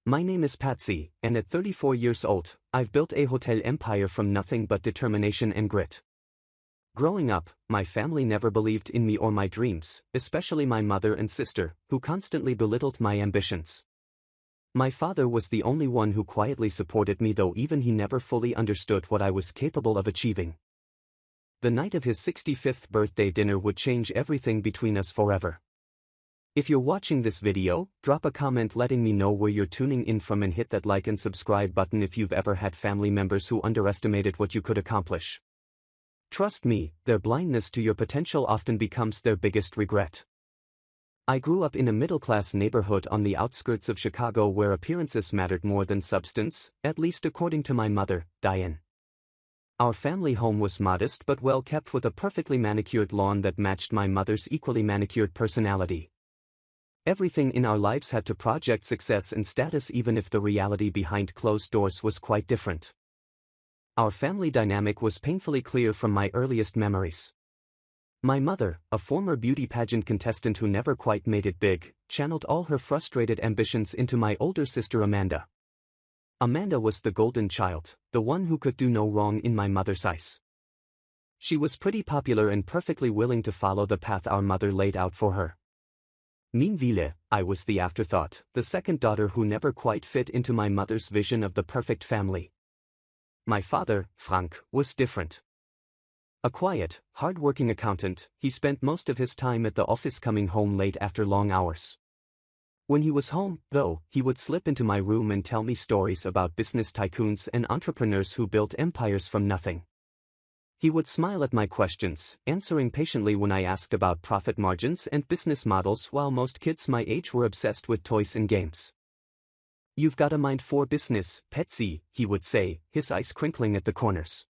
My name is Patsy, and at 34 years old, I've built a hotel empire from nothing but determination and grit. Growing up, my family never believed in me or my dreams, especially my mother and sister, who constantly belittled my ambitions. My father was the only one who quietly supported me, though even he never fully understood what I was capable of achieving. The night of his 65th birthday dinner would change everything between us forever. If you're watching this video, drop a comment letting me know where you're tuning in from and hit that like and subscribe button if you've ever had family members who underestimated what you could accomplish. Trust me, their blindness to your potential often becomes their biggest regret. I grew up in a middle-class neighborhood on the outskirts of Chicago where appearances mattered more than substance, at least according to my mother, Diane. Our family home was modest but well kept, with a perfectly manicured lawn that matched my mother's equally manicured personality. Everything in our lives had to project success and status, even if the reality behind closed doors was quite different. Our family dynamic was painfully clear from my earliest memories. My mother, a former beauty pageant contestant who never quite made it big, channeled all her frustrated ambitions into my older sister Amanda. Amanda was the golden child, the one who could do no wrong in my mother's eyes. She was pretty popular and perfectly willing to follow the path our mother laid out for her. Meanwhile, I was the afterthought, the second daughter who never quite fit into my mother's vision of the perfect family. My father, Frank, was different. A quiet, hard-working accountant, he spent most of his time at the office, coming home late after long hours. When he was home, though, he would slip into my room and tell me stories about business tycoons and entrepreneurs who built empires from nothing. He would smile at my questions, answering patiently when I asked about profit margins and business models, while most kids my age were obsessed with toys and games. "You've got a mind for business, Patsy," he would say, his eyes crinkling at the corners.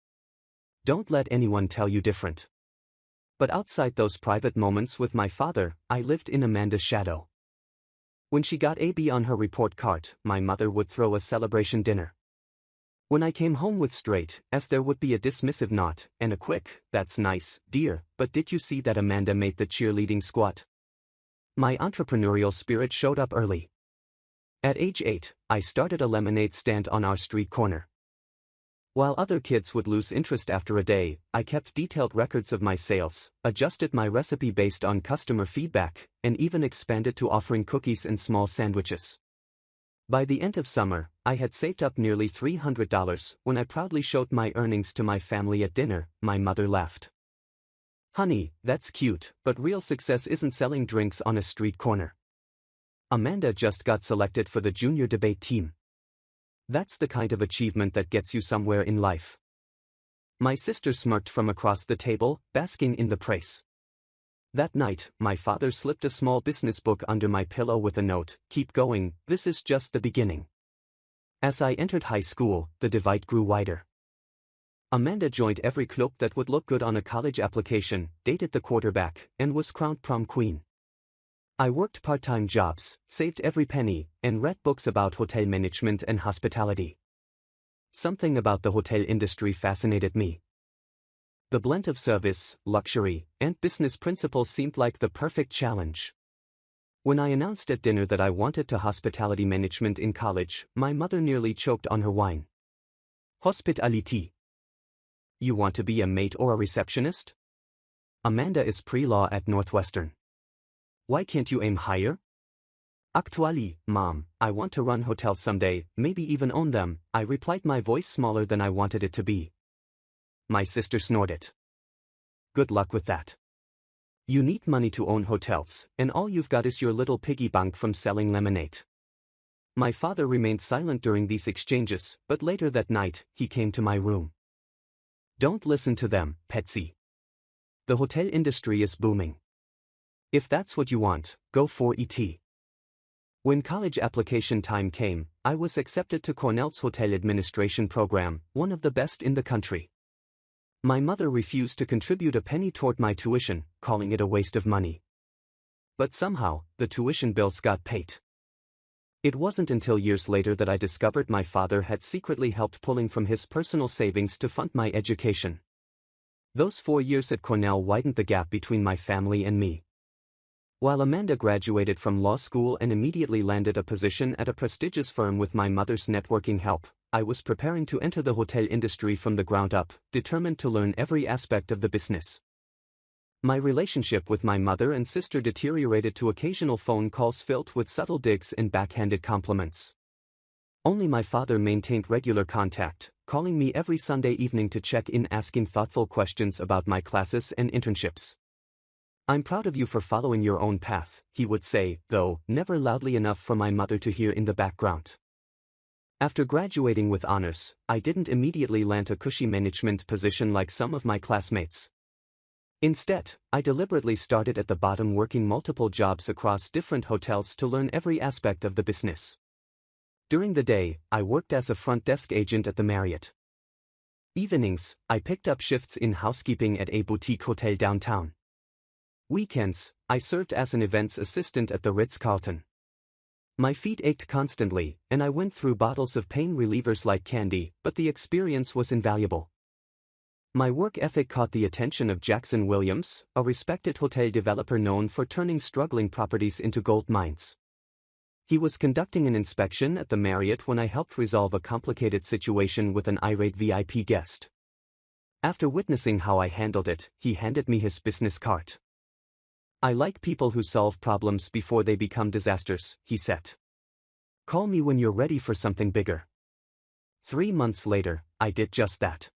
"Don't let anyone tell you different." But outside those private moments with my father, I lived in Amanda's shadow. When she got a B on her report card, my mother would throw a celebration dinner. When I came home with straight A's, there would be a dismissive nod, and a quick, "That's nice, dear, but did you see that Amanda made the cheerleading squad?" My entrepreneurial spirit showed up early. At age 8, I started a lemonade stand on our street corner. While other kids would lose interest after a day, I kept detailed records of my sales, adjusted my recipe based on customer feedback, and even expanded to offering cookies and small sandwiches. By the end of summer, I had saved up nearly $300. When I proudly showed my earnings to my family at dinner, my mother laughed. "Honey, that's cute, but real success isn't selling drinks on a street corner. Amanda just got selected for the junior debate team. That's the kind of achievement that gets you somewhere in life." My sister smirked from across the table, basking in the praise. That night, my father slipped a small business book under my pillow with a note, "Keep going, this is just the beginning." As I entered high school, the divide grew wider. Amanda joined every club that would look good on a college application, dated the quarterback, and was crowned prom queen. I worked part-time jobs, saved every penny, and read books about hotel management and hospitality. Something about the hotel industry fascinated me. The blend of service, luxury, and business principles seemed like the perfect challenge. When I announced at dinner that I wanted to hospitality management in college, my mother nearly choked on her wine. "Hospitality? You want to be a maid or a receptionist? Amanda is pre-law at Northwestern. Why can't you aim higher?" "Actually, Mom, I want to run hotels someday, maybe even own them," I replied, my voice smaller than I wanted it to be. My sister snorted. "Good luck with that. You need money to own hotels, and all you've got is your little piggy bank from selling lemonade." My father remained silent during these exchanges, but later that night, he came to my room. "Don't listen to them, Patsy. The hotel industry is booming. If that's what you want, go for it." When college application time came, I was accepted to Cornell's hotel administration program, one of the best in the country. My mother refused to contribute a penny toward my tuition, calling it a waste of money. But somehow, the tuition bills got paid. It wasn't until years later that I discovered my father had secretly helped pulling from his personal savings to fund my education. Those 4 years at Cornell widened the gap between my family and me. While Amanda graduated from law school and immediately landed a position at a prestigious firm with my mother's networking help, I was preparing to enter the hotel industry from the ground up, determined to learn every aspect of the business. My relationship with my mother and sister deteriorated to occasional phone calls filled with subtle digs and backhanded compliments. Only my father maintained regular contact, calling me every Sunday evening to check in, asking thoughtful questions about my classes and internships. "I'm proud of you for following your own path," he would say, though never loudly enough for my mother to hear in the background. After graduating with honors, I didn't immediately land a cushy management position like some of my classmates. Instead, I deliberately started at the bottom, working multiple jobs across different hotels to learn every aspect of the business. During the day, I worked as a front desk agent at the Marriott. Evenings, I picked up shifts in housekeeping at a boutique hotel downtown. Weekends, I served as an events assistant at the Ritz-Carlton. My feet ached constantly, and I went through bottles of pain relievers like candy, but the experience was invaluable. My work ethic caught the attention of Jackson Williams, a respected hotel developer known for turning struggling properties into gold mines. He was conducting an inspection at the Marriott when I helped resolve a complicated situation with an irate VIP guest. After witnessing how I handled it, he handed me his business card. "I like people who solve problems before they become disasters," he said. "Call me when you're ready for something bigger." 3 months later, I did just that.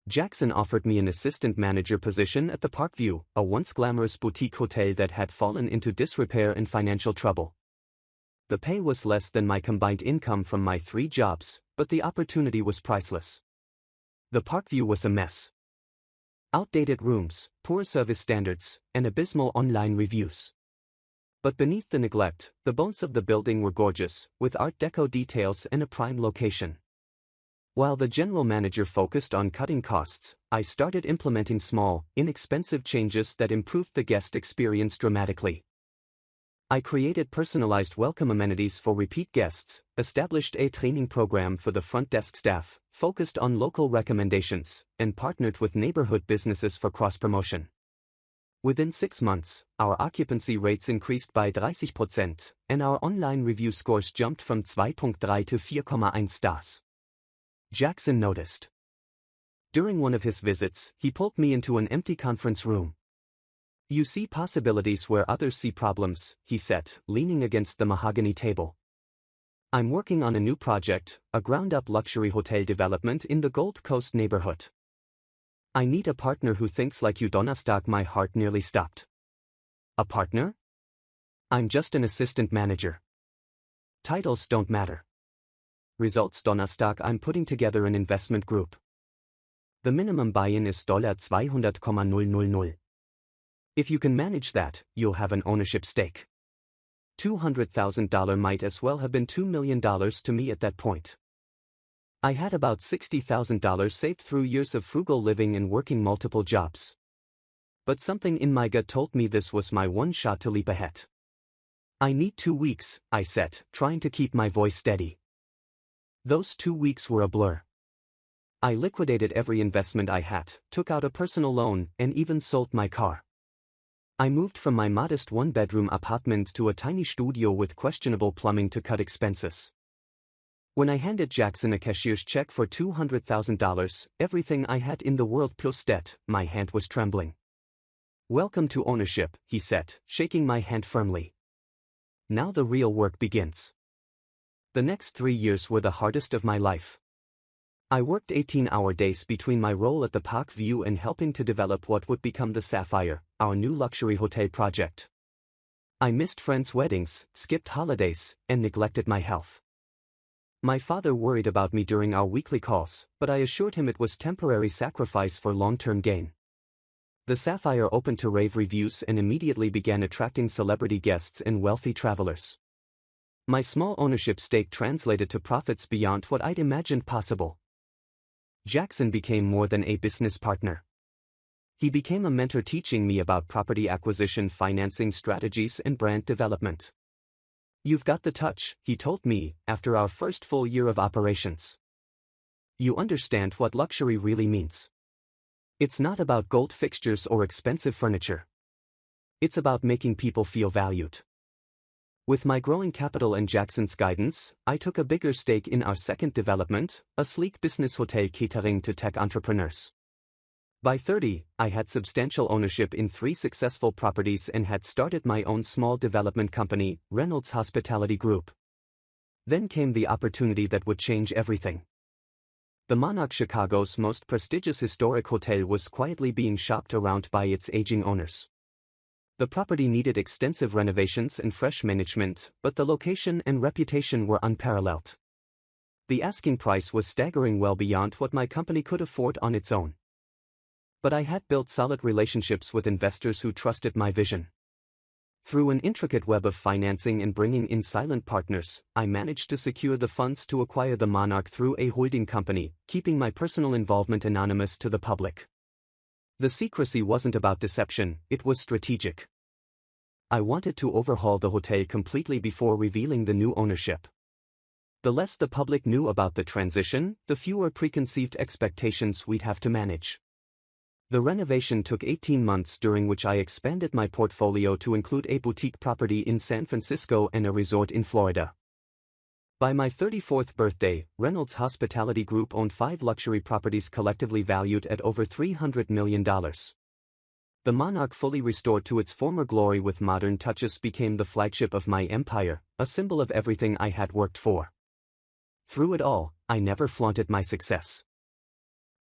Jackson offered me an assistant manager position at the Parkview, a once glamorous boutique hotel that had fallen into disrepair and financial trouble. The pay was less than my combined income from my 3 jobs, but the opportunity was priceless. The Parkview was a mess. Outdated rooms, poor service standards, and abysmal online reviews. But beneath the neglect, the bones of the building were gorgeous, with Art Deco details and a prime location. While the general manager focused on cutting costs, I started implementing small, inexpensive changes that improved the guest experience dramatically. I created personalized welcome amenities for repeat guests, established a training program for the front desk staff, focused on local recommendations, and partnered with neighborhood businesses for cross-promotion. Within 6 months, our occupancy rates increased by 30%, and our online review scores jumped from 2.3 to 4.1 stars. Jackson noticed. During one of his visits, he pulled me into an empty conference room. "You see possibilities where others see problems," he said, leaning against the mahogany table. "I'm working on a new project, a ground-up luxury hotel development in the Gold Coast neighborhood. I need a partner who thinks like you." Donnerstag, my heart nearly stopped. "A partner? I'm just an assistant manager. Titles don't matter. Results." Donnerstag, I'm putting together an investment group. The minimum buy-in is $200,000. If you can manage that, you'll have an ownership stake. $200,000 might as well have been $2 million to me at that point. I had about $60,000 saved through years of frugal living and working multiple jobs. But something in my gut told me this was my one shot to leap ahead. "I need 2 weeks, I said, trying to keep my voice steady. Those 2 weeks were a blur. I liquidated every investment I had, took out a personal loan, and even sold my car. I moved from my modest 1-bedroom apartment to a tiny studio with questionable plumbing to cut expenses. When I handed Jackson a cashier's check for $200,000, everything I had in the world plus debt, my hand was trembling. "Welcome to ownership," he said, shaking my hand firmly. "Now the real work begins." The next 3 years were the hardest of my life. I worked 18-hour days between my role at the Parkview and helping to develop what would become the Sapphire, our new luxury hotel project. I missed friends' weddings, skipped holidays, and neglected my health. My father worried about me during our weekly calls, but I assured him it was temporary sacrifice for long-term gain. The Sapphire opened to rave reviews and immediately began attracting celebrity guests and wealthy travelers. My small ownership stake translated to profits beyond what I'd imagined possible. Jackson became more than a business partner. He became a mentor, teaching me about property acquisition, financing strategies, and brand development. "You've got the touch," he told me, after our first full year of operations. "You understand what luxury really means. It's not about gold fixtures or expensive furniture. It's about making people feel valued. With my growing capital and Jackson's guidance, I took a bigger stake in our second development, a sleek business hotel catering to tech entrepreneurs. By 30, I had substantial ownership in 3 successful properties and had started my own small development company, Reynolds Hospitality Group. Then came the opportunity that would change everything. The Monarch, Chicago's most prestigious historic hotel, was quietly being shopped around by its aging owners. The property needed extensive renovations and fresh management, but the location and reputation were unparalleled. The asking price was staggering, well beyond what my company could afford on its own. But I had built solid relationships with investors who trusted my vision. Through an intricate web of financing and bringing in silent partners, I managed to secure the funds to acquire the Monarch through a holding company, keeping my personal involvement anonymous to the public. The secrecy wasn't about deception, it was strategic. I wanted to overhaul the hotel completely before revealing the new ownership. The less the public knew about the transition, the fewer preconceived expectations we'd have to manage. The renovation took 18 months, during which I expanded my portfolio to include a boutique property in San Francisco and a resort in Florida. By my 34th birthday, Reynolds Hospitality Group owned 5 luxury properties collectively valued at over $300 million. The Monarch, fully restored to its former glory with modern touches, became the flagship of my empire, a symbol of everything I had worked for. Through it all, I never flaunted my success.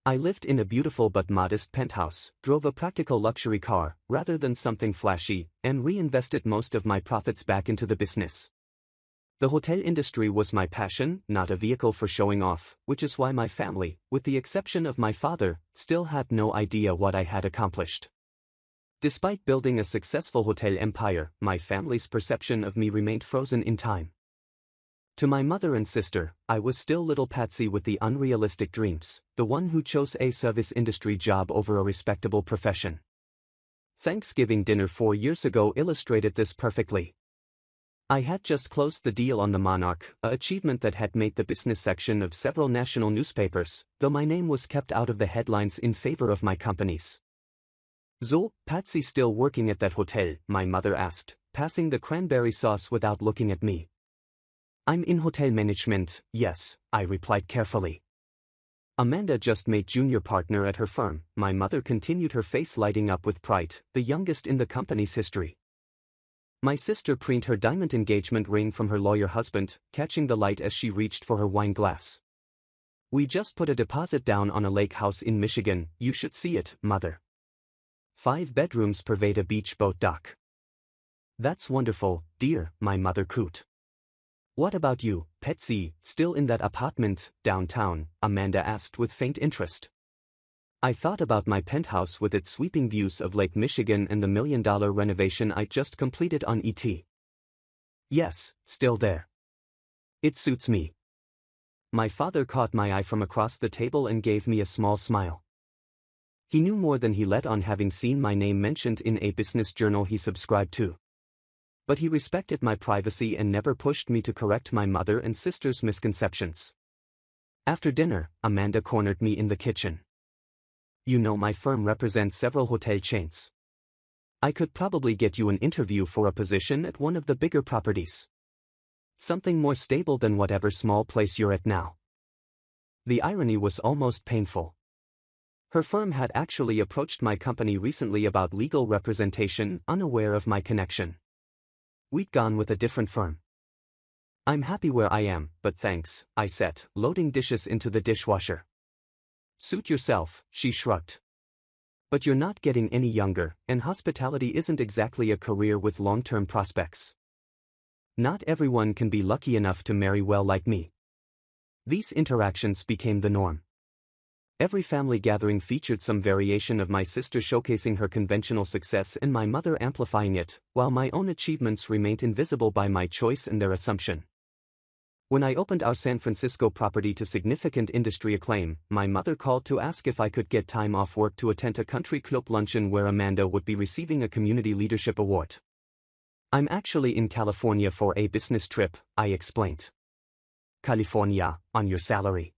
I lived in a beautiful but modest penthouse, drove a practical luxury car, rather than something flashy, and reinvested most of my profits back into the business. The hotel industry was my passion, not a vehicle for showing off, which is why my family, with the exception of my father, still had no idea what I had accomplished. Despite building a successful hotel empire, my family's perception of me remained frozen in time. To my mother and sister, I was still little Patsy with the unrealistic dreams, the one who chose a service industry job over a respectable profession. Thanksgiving dinner 4 years ago illustrated this perfectly. I had just closed the deal on the Monarch, an achievement that had made the business section of several national newspapers, though my name was kept out of the headlines in favor of my company's. "So, Patsy still working at that hotel?" my mother asked, passing the cranberry sauce without looking at me. "I'm in hotel management, yes," I replied carefully. "Amanda just made junior partner at her firm," my mother continued, her face lighting up with pride, "the youngest in the company's history." My sister preened her diamond engagement ring from her lawyer husband, catching the light as she reached for her wine glass. "We just put a deposit down on a lake house in Michigan, you should see it, Mother. 5 bedrooms pervade a beach boat dock." "That's wonderful, dear," my mother cooed. "What about you, Patsy, still in that apartment, downtown?" Amanda asked with faint interest. I thought about my penthouse with its sweeping views of Lake Michigan and the $1 million renovation I just completed on ET. "Yes, still there. It suits me." My father caught my eye from across the table and gave me a small smile. He knew more than he let on, having seen my name mentioned in a business journal he subscribed to. But he respected my privacy and never pushed me to correct my mother and sister's misconceptions. After dinner, Amanda cornered me in the kitchen. "You know, my firm represents several hotel chains. I could probably get you an interview for a position at one of the bigger properties. Something more stable than whatever small place you're at now." The irony was almost painful. Her firm had actually approached my company recently about legal representation, unaware of my connection. We'd gone with a different firm. "I'm happy where I am, but thanks," I said, loading dishes into the dishwasher. "Suit yourself," she shrugged. "But you're not getting any younger, and hospitality isn't exactly a career with long-term prospects. Not everyone can be lucky enough to marry well like me." These interactions became the norm. Every family gathering featured some variation of my sister showcasing her conventional success and my mother amplifying it, while my own achievements remained invisible by my choice and their assumption. When I opened our San Francisco property to significant industry acclaim, my mother called to ask if I could get time off work to attend a country club luncheon where Amanda would be receiving a community leadership award. "I'm actually in California for a business trip," I explained. "California, on your salary?"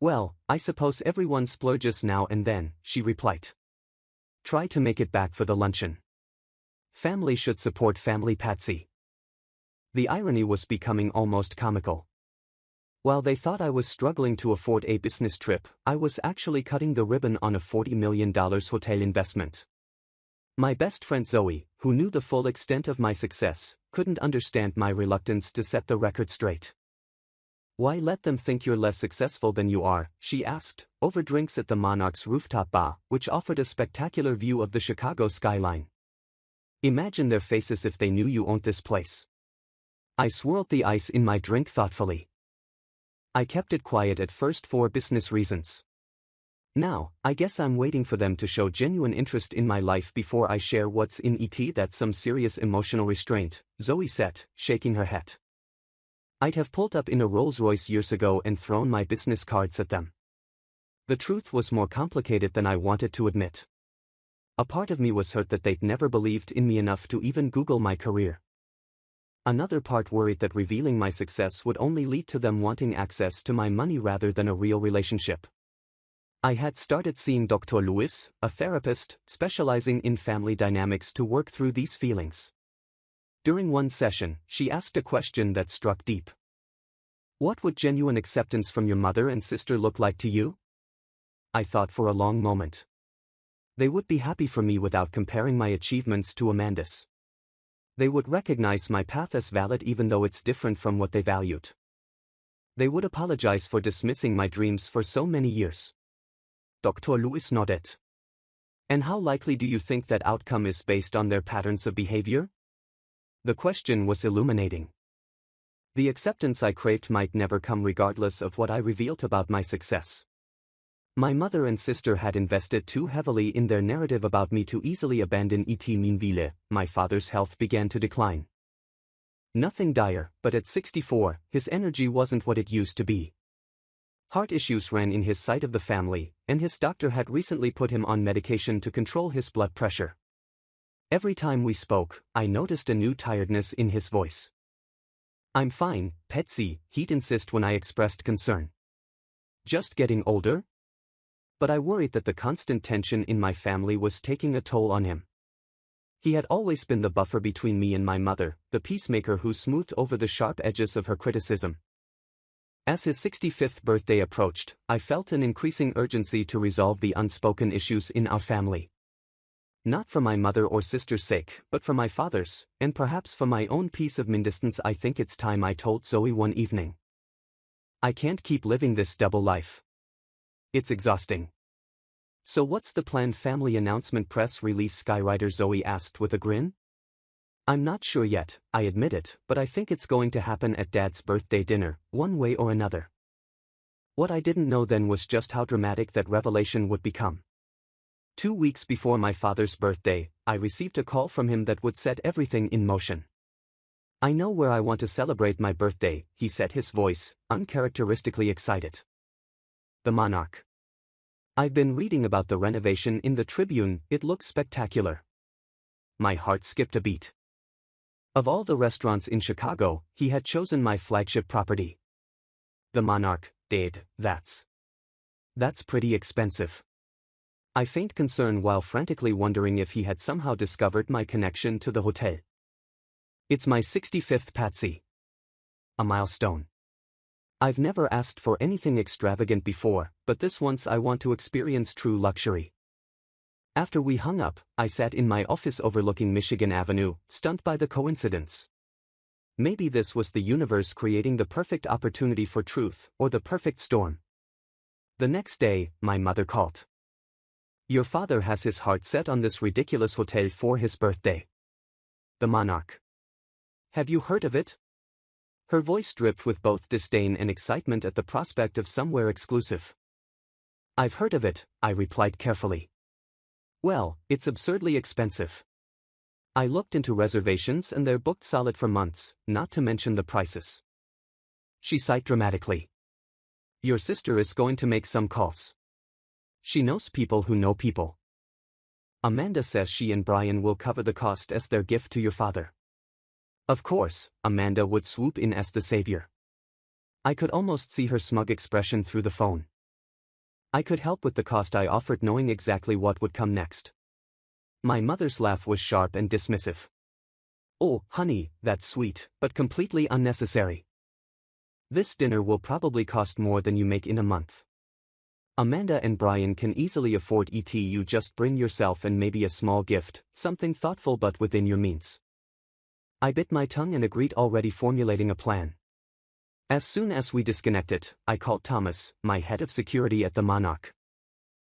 "Well, I suppose everyone splurges now and then," she replied. "Try to make it back for the luncheon." Family should support family Patsy. The irony was becoming almost comical. While they thought I was struggling to afford a business trip, I was actually cutting the ribbon on a $40 million hotel investment. My best friend Zoe, who knew the full extent of my success, couldn't understand my reluctance to set the record straight. "Why let them think you're less successful than you are?" she asked, over drinks at the Monarch's rooftop bar, which offered a spectacular view of the Chicago skyline. "Imagine their faces if they knew you owned this place." I swirled the ice in my drink thoughtfully. I kept it quiet at first for business reasons. Now, I guess I'm waiting for them to show genuine interest in my life before I share what's in it. "That's some serious emotional restraint," Zoe said, shaking her head. "I'd have pulled up in a Rolls-Royce years ago and thrown my business cards at them." The truth was more complicated than I wanted to admit. A part of me was hurt that they'd never believed in me enough to even Google my career. Another part worried that revealing my success would only lead to them wanting access to my money rather than a real relationship. I had started seeing Dr. Lewis, a therapist specializing in family dynamics, to work through these feelings. During one session, she asked a question that struck deep. "What would genuine acceptance from your mother and sister look like to you?" I thought for a long moment. They would be happy for me without comparing my achievements to Amanda's. They would recognize my path as valid even though it's different from what they valued. They would apologize for dismissing my dreams for so many years. Dr. Lewis nodded. "And how likely do you think that outcome is based on their patterns of behavior?" The question was illuminating. The acceptance I craved might never come regardless of what I revealed about my success. My mother and sister had invested too heavily in their narrative about me to easily abandon it. Meanwhile, my father's health began to decline. Nothing dire, but at 64, his energy wasn't what it used to be. Heart issues ran in his side of the family, and his doctor had recently put him on medication to control his blood pressure. Every time we spoke, I noticed a new tiredness in his voice. "I'm fine, Patsy," he'd insist when I expressed concern. "Just getting older?" But I worried that the constant tension in my family was taking a toll on him. He had always been the buffer between me and my mother, the peacemaker who smoothed over the sharp edges of her criticism. As his 65th birthday approached, I felt an increasing urgency to resolve the unspoken issues in our family. Not for my mother or sister's sake, but for my father's, and perhaps for my own peace of mind. "I think it's time," I told Zoe one evening. "I can't keep living this double life. It's exhausting." "So what's the planned family announcement press release?" Skywriter Zoe asked with a grin. "I'm not sure yet," I admitted, "but I think it's going to happen at Dad's birthday dinner, one way or another." What I didn't know then was just how dramatic that revelation would become. 2 weeks before my father's birthday, I received a call from him that would set everything in motion. "I know where I want to celebrate my birthday," he said, his voice uncharacteristically excited. "The Monarch. I've been reading about the renovation in the Tribune, it looks spectacular." My heart skipped a beat. Of all the restaurants in Chicago, he had chosen my flagship property. "The Monarch, Dad, that's pretty expensive." I feigned concern while frantically wondering if he had somehow discovered my connection to the hotel. "It's my 65th, Patsy. A milestone. I've never asked for anything extravagant before, but this once I want to experience true luxury." After we hung up, I sat in my office overlooking Michigan Avenue, stunned by the coincidence. Maybe this was the universe creating the perfect opportunity for truth, or the perfect storm. The next day, my mother called. "Your father has his heart set on this ridiculous hotel for his birthday. The Monarch. Have you heard of it?" Her voice dripped with both disdain and excitement at the prospect of somewhere exclusive. "I've heard of it," I replied carefully. "Well, it's absurdly expensive. I looked into reservations and they're booked solid for months, not to mention the prices." She sighed dramatically. "Your sister is going to make some calls. She knows people who know people. Amanda says she and Brian will cover the cost as their gift to your father." Of course, Amanda would swoop in as the savior. I could almost see her smug expression through the phone. I could help with the cost, I offered, knowing exactly what would come next. My mother's laugh was sharp and dismissive. "Oh, honey, that's sweet, but completely unnecessary. This dinner will probably cost more than you make in a month. Amanda and Brian can easily afford it. You just bring yourself and maybe a small gift, something thoughtful but within your means." I bit my tongue and agreed, already formulating a plan. As soon as we disconnected, I called Thomas, my head of security at the Monarch.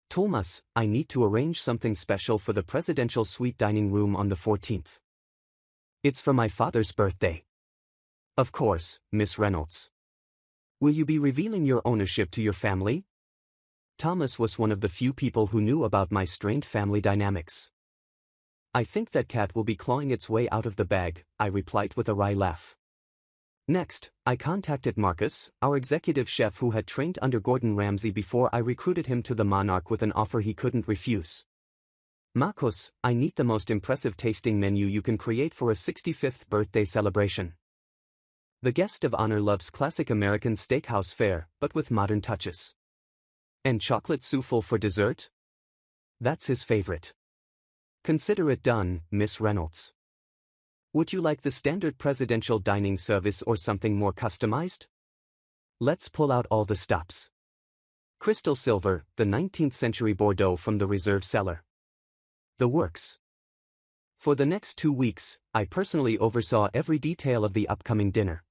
"Thomas, I need to arrange something special for the presidential suite dining room on the 14th. It's for my father's birthday." "Of course, Miss Reynolds. Will you be revealing your ownership to your family?" Thomas was one of the few people who knew about my strained family dynamics. "I think that cat will be clawing its way out of the bag," I replied with a wry laugh. Next, I contacted Marcus, our executive chef who had trained under Gordon Ramsay before I recruited him to the Monarch, with an offer he couldn't refuse. "Marcus, I need the most impressive tasting menu you can create for a 65th birthday celebration. The guest of honor loves classic American steakhouse fare, but with modern touches. And chocolate souffle for dessert? That's his favorite. Consider it done, Miss Reynolds. Would you like the standard presidential dining service or something more customized? Let's pull out all the stops. Crystal silver, the 19th century Bordeaux from the reserve cellar. The works." For the next 2 weeks, I personally oversaw every detail of the upcoming dinner.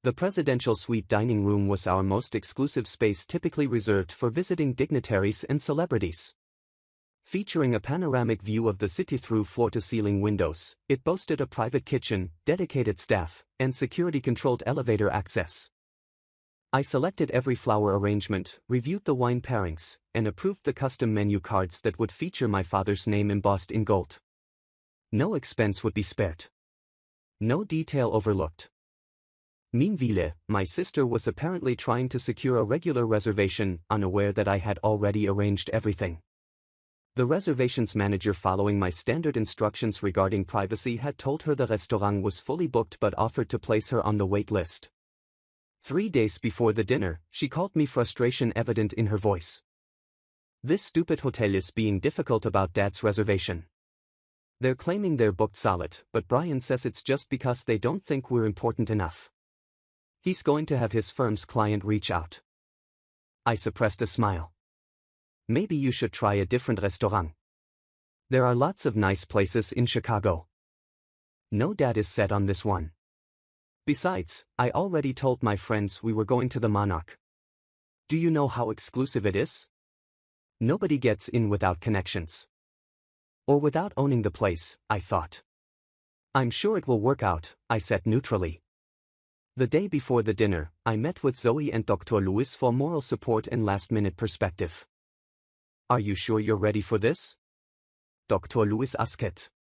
The presidential suite dining room was our most exclusive space, typically reserved for visiting dignitaries and celebrities. Featuring a panoramic view of the city through floor-to-ceiling windows, it boasted a private kitchen, dedicated staff, and security-controlled elevator access. I selected every flower arrangement, reviewed the wine pairings, and approved the custom menu cards that would feature my father's name embossed in gold. No expense would be spared. No detail overlooked. Meanwhile, my sister was apparently trying to secure a regular reservation, unaware that I had already arranged everything. The reservations manager, following my standard instructions regarding privacy, had told her the restaurant was fully booked but offered to place her on the wait list. 3 days before the dinner, she called me, frustration evident in her voice. "This stupid hotel is being difficult about Dad's reservation. They're claiming they're booked solid, but Brian says it's just because they don't think we're important enough. He's going to have his firm's client reach out." I suppressed a smile. "Maybe you should try a different restaurant. There are lots of nice places in Chicago. No, Dad is set on this one. Besides, I already told my friends we were going to the Monarch. Do you know how exclusive it is? Nobody gets in without connections. Or without owning the place," I thought. "I'm sure it will work out," I said neutrally. The day before the dinner, I met with Zoe and Dr. Lewis for moral support and last-minute perspective. "Are you sure you're ready for this?" Dr. Lewis asked.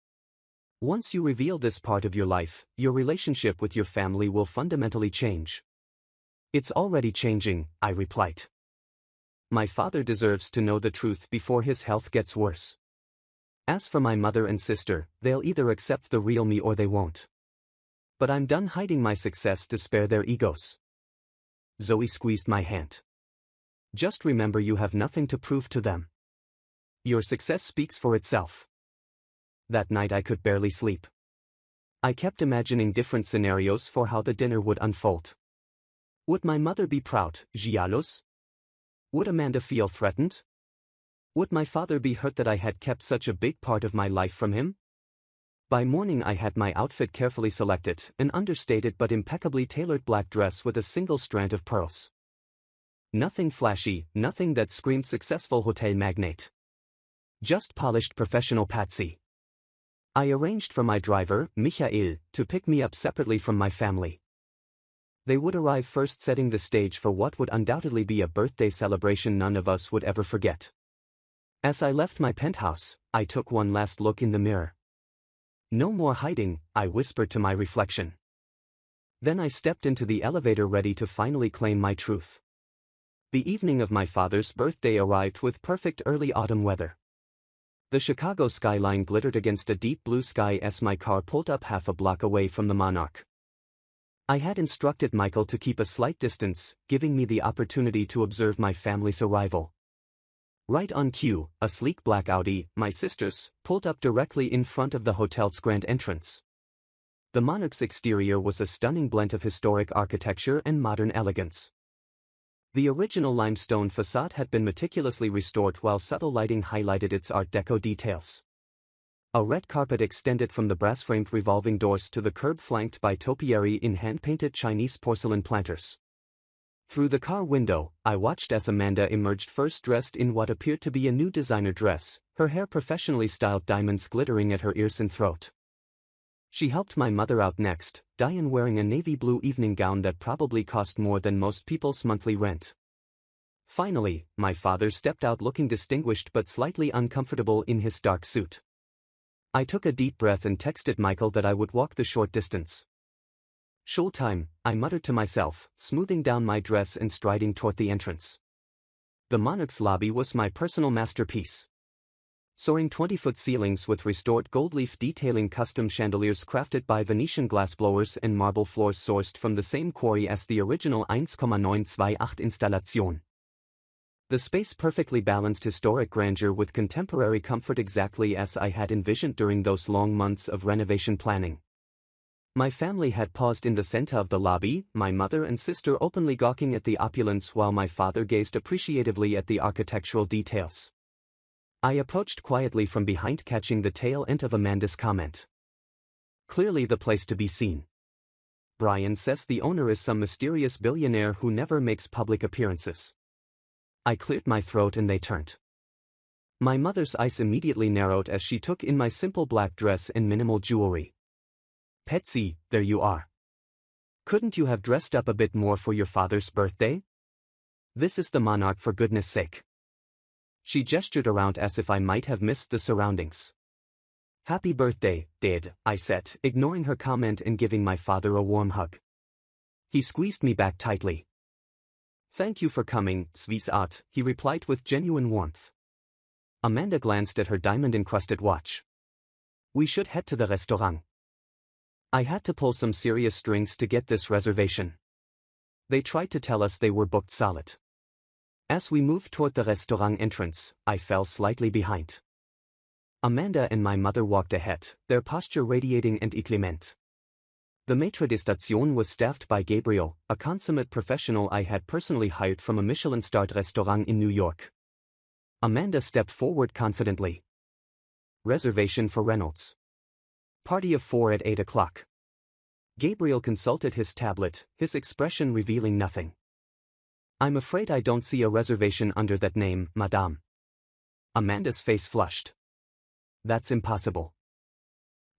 "Once you reveal this part of your life, your relationship with your family will fundamentally change." "It's already changing," I replied. "My father deserves to know the truth before his health gets worse. As for my mother and sister, they'll either accept the real me or they won't. But I'm done hiding my success to spare their egos." Zoe squeezed my hand. "Just remember, you have nothing to prove to them. Your success speaks for itself." That night I could barely sleep. I kept imagining different scenarios for how the dinner would unfold. Would my mother be proud, jealous? Would Amanda feel threatened? Would my father be hurt that I had kept such a big part of my life from him? By morning I had my outfit carefully selected, an understated but impeccably tailored black dress with a single strand of pearls. Nothing flashy, nothing that screamed successful hotel magnate. Just polished professional patsy. I arranged for my driver, Michael, to pick me up separately from my family. They would arrive first, setting the stage for what would undoubtedly be a birthday celebration none of us would ever forget. As I left my penthouse, I took one last look in the mirror. "No more hiding," I whispered to my reflection. Then I stepped into the elevator, ready to finally claim my truth. The evening of my father's birthday arrived with perfect early autumn weather. The Chicago skyline glittered against a deep blue sky as my car pulled up half a block away from the Monarch. I had instructed Michael to keep a slight distance, giving me the opportunity to observe my family's arrival. Right on cue, a sleek black Audi, my sister's, pulled up directly in front of the hotel's grand entrance. The Monarch's exterior was a stunning blend of historic architecture and modern elegance. The original limestone facade had been meticulously restored while subtle lighting highlighted its Art Deco details. A red carpet extended from the brass-framed revolving doors to the curb flanked by topiary in hand-painted Chinese porcelain planters. Through the car window, I watched as Amanda emerged first dressed in what appeared to be a new designer dress, her hair professionally styled, diamonds glittering at her ears and throat. She helped my mother out next, Diane wearing a navy blue evening gown that probably cost more than most people's monthly rent. Finally, my father stepped out looking distinguished but slightly uncomfortable in his dark suit. I took a deep breath and texted Michael that I would walk the short distance. "Showtime," I muttered to myself, smoothing down my dress and striding toward the entrance. The Monarch's lobby was my personal masterpiece. Soaring 20-foot ceilings with restored gold leaf detailing, custom chandeliers crafted by Venetian glassblowers, and marble floors sourced from the same quarry as the original 1928 installation. The space perfectly balanced historic grandeur with contemporary comfort, exactly as I had envisioned during those long months of renovation planning. My family had paused in the center of the lobby, my mother and sister openly gawking at the opulence while my father gazed appreciatively at the architectural details. I approached quietly from behind, catching the tail end of Amanda's comment. "Clearly the place to be seen. Brian says the owner is some mysterious billionaire who never makes public appearances." I cleared my throat and they turned. My mother's eyes immediately narrowed as she took in my simple black dress and minimal jewelry. "Patsy, there you are. Couldn't you have dressed up a bit more for your father's birthday? This is the Monarch, for goodness sake." She gestured around as if I might have missed the surroundings. "Happy birthday, Dad," I said, ignoring her comment and giving my father a warm hug. He squeezed me back tightly. "Thank you for coming, sweetheart," he replied with genuine warmth. Amanda glanced at her diamond-encrusted watch. "We should head to the restaurant." I had to pull some serious strings to get this reservation. They tried to tell us they were booked solid. As we moved toward the restaurant entrance, I fell slightly behind. Amanda and my mother walked ahead, their posture radiating entraînement. The maître de station was staffed by Gabriel, a consummate professional I had personally hired from a Michelin-starred restaurant in New York. Amanda stepped forward confidently. "Reservation for Reynolds. Party of 4 at 8 o'clock. Gabriel consulted his tablet, his expression revealing nothing. "I'm afraid I don't see a reservation under that name, madame." Amanda's face flushed. "That's impossible.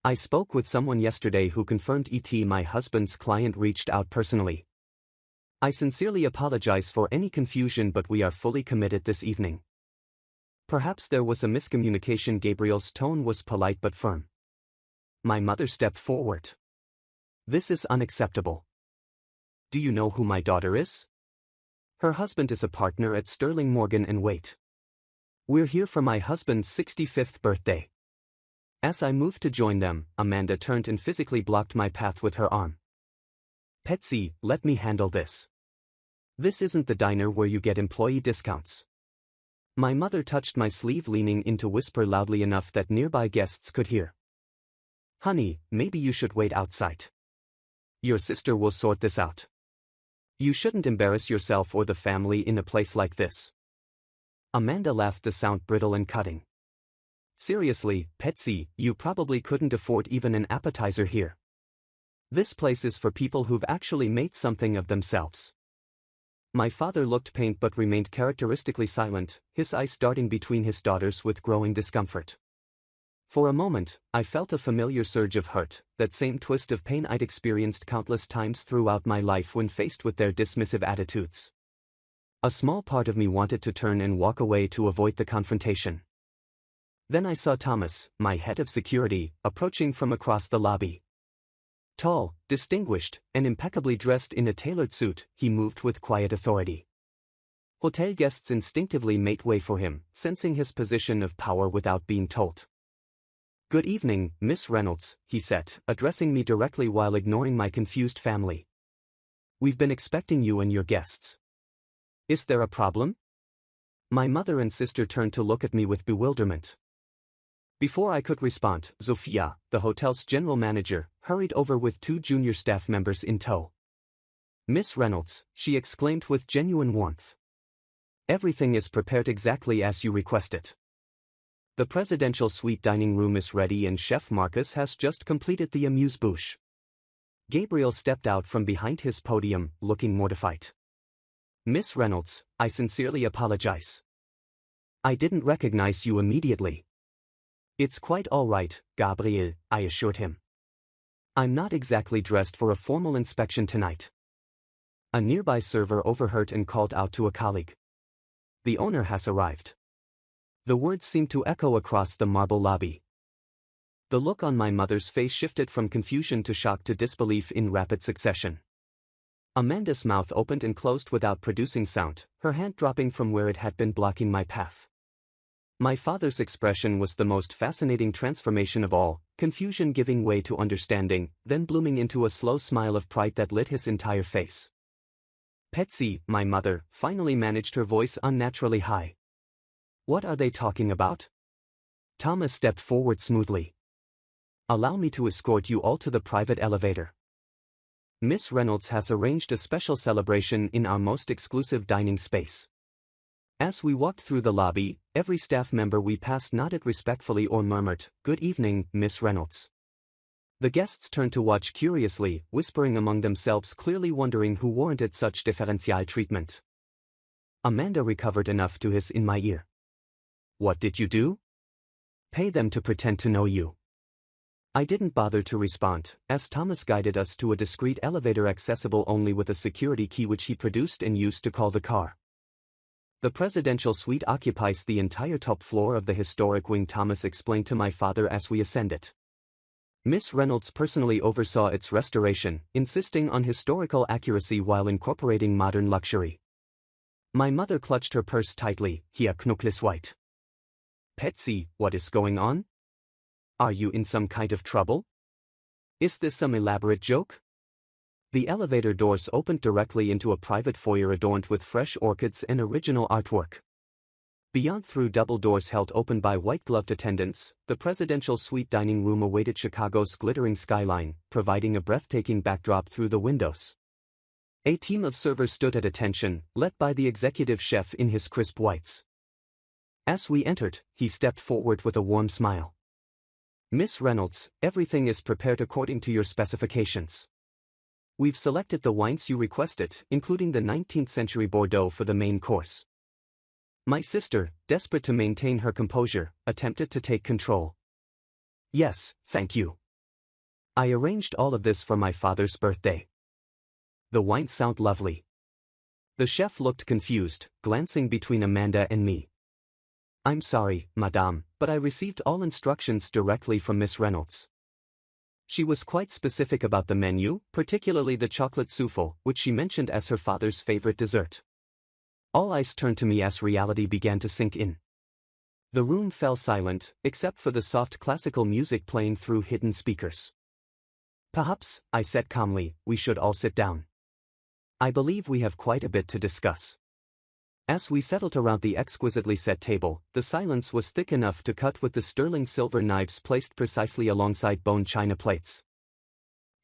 I spoke with someone yesterday who confirmed my husband's client reached out personally. I sincerely apologize for any confusion, but we are fully committed this evening." Perhaps there was a miscommunication. Gabriel's tone was polite but firm. My mother stepped forward. "This is unacceptable. Do you know who my daughter is? Her husband is a partner at Sterling Morgan & Waite. We're here for my husband's 65th birthday." As I moved to join them, Amanda turned and physically blocked my path with her arm. "Patsy, let me handle this. This isn't the diner where you get employee discounts." My mother touched my sleeve, leaning in to whisper loudly enough that nearby guests could hear. "Honey, maybe you should wait outside. Your sister will sort this out. You shouldn't embarrass yourself or the family in a place like this." Amanda laughed, the sound brittle and cutting. "Seriously, Patsy, you probably couldn't afford even an appetizer here. This place is for people who've actually made something of themselves." My father looked pained but remained characteristically silent, his eyes darting between his daughters with growing discomfort. For a moment, I felt a familiar surge of hurt, that same twist of pain I'd experienced countless times throughout my life when faced with their dismissive attitudes. A small part of me wanted to turn and walk away to avoid the confrontation. Then I saw Thomas, my head of security, approaching from across the lobby. Tall, distinguished, and impeccably dressed in a tailored suit, he moved with quiet authority. Hotel guests instinctively made way for him, sensing his position of power without being told. "Good evening, Miss Reynolds," he said, addressing me directly while ignoring my confused family. "We've been expecting you and your guests. Is there a problem?" My mother and sister turned to look at me with bewilderment. Before I could respond, Sophia, the hotel's general manager, hurried over with 2 junior staff members in tow. "Miss Reynolds," she exclaimed with genuine warmth. "Everything is prepared exactly as you requested. The presidential suite dining room is ready and Chef Marcus has just completed the amuse-bouche." Gabriel stepped out from behind his podium, looking mortified. "Miss Reynolds, I sincerely apologize. I didn't recognize you immediately." "It's quite all right, Gabriel," I assured him. "I'm not exactly dressed for a formal inspection tonight." A nearby server overheard and called out to a colleague. "The owner has arrived." The words seemed to echo across the marble lobby. The look on my mother's face shifted from confusion to shock to disbelief in rapid succession. Amanda's mouth opened and closed without producing sound, her hand dropping from where it had been blocking my path. My father's expression was the most fascinating transformation of all, confusion giving way to understanding, then blooming into a slow smile of pride that lit his entire face. "Patsy," my mother, finally managed her voice unnaturally high. "What are they talking about?" Thomas stepped forward smoothly. "Allow me to escort you all to the private elevator. Miss Reynolds has arranged a special celebration in our most exclusive dining space." As we walked through the lobby, every staff member we passed nodded respectfully or murmured, "Good evening, Miss Reynolds." The guests turned to watch curiously, whispering among themselves, clearly wondering who warranted such differential treatment. Amanda recovered enough to hiss in my ear. "What did you do?" "Pay them to pretend to know you." I didn't bother to respond, as Thomas guided us to a discreet elevator accessible only with a security key which he produced and used to call the car. "The presidential suite occupies the entire top floor of the historic wing," Thomas explained to my father as we ascended. "Miss Reynolds personally oversaw its restoration, insisting on historical accuracy while incorporating modern luxury." My mother clutched her purse tightly, "Hier knuckles white." "Patsy, what is going on? Are you in some kind of trouble? Is this some elaborate joke?" The elevator doors opened directly into a private foyer adorned with fresh orchids and original artwork. Beyond, through double doors held open by white-gloved attendants, the presidential suite dining room awaited Chicago's glittering skyline, providing a breathtaking backdrop through the windows. A team of servers stood at attention, led by the executive chef in his crisp whites. As we entered, he stepped forward with a warm smile. "Miss Reynolds, everything is prepared according to your specifications. We've selected the wines you requested, including the 19th century Bordeaux for the main course." My sister, desperate to maintain her composure, attempted to take control. "Yes, thank you. I arranged all of this for my father's birthday. The wines sound lovely." The chef looked confused, glancing between Amanda and me. "I'm sorry, madame, but I received all instructions directly from Miss Reynolds. She was quite specific about the menu, particularly the chocolate souffle, which she mentioned as her father's favorite dessert." All eyes turned to me as reality began to sink in. The room fell silent, except for the soft classical music playing through hidden speakers. "Perhaps," I said calmly, "we should all sit down. I believe we have quite a bit to discuss." As we settled around the exquisitely set table, the silence was thick enough to cut with the sterling silver knives placed precisely alongside bone china plates.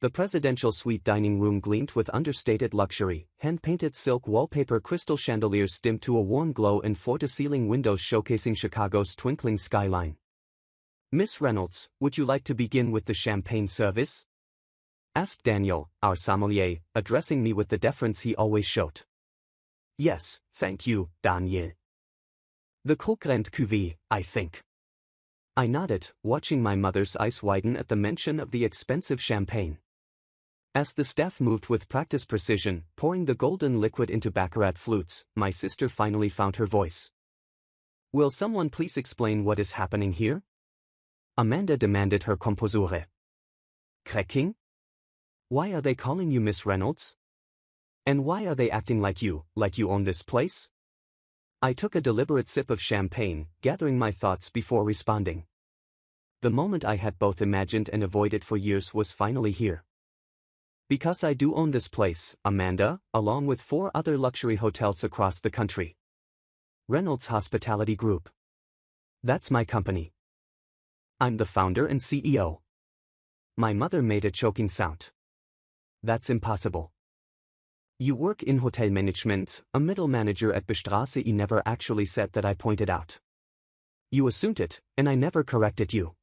The presidential suite dining room gleamed with understated luxury, hand-painted silk wallpaper, crystal chandeliers dimmed to a warm glow, and floor-to-ceiling windows showcasing Chicago's twinkling skyline. "Miss Reynolds, would you like to begin with the champagne service?" asked Daniel, our sommelier, addressing me with the deference he always showed. "Yes, thank you, Daniel. The Grand Cuvée, I think." I nodded, watching my mother's eyes widen at the mention of the expensive champagne. As the staff moved with practiced precision, pouring the golden liquid into baccarat flutes, my sister finally found her voice. "Will someone please explain what is happening here?" Amanda demanded, her composure cracking. "Why are they calling you Miss Reynolds? And why are they acting like you own this place?" I took a deliberate sip of champagne, gathering my thoughts before responding. The moment I had both imagined and avoided for years was finally here. "Because I do own this place, Amanda, along with 4 other luxury hotels across the country. Reynolds Hospitality Group. That's my company. I'm the founder and CEO. My mother made a choking sound. That's impossible. You work in hotel management, a middle manager at Bestraße. You never actually said that, I pointed out. You assumed it, and I never corrected you.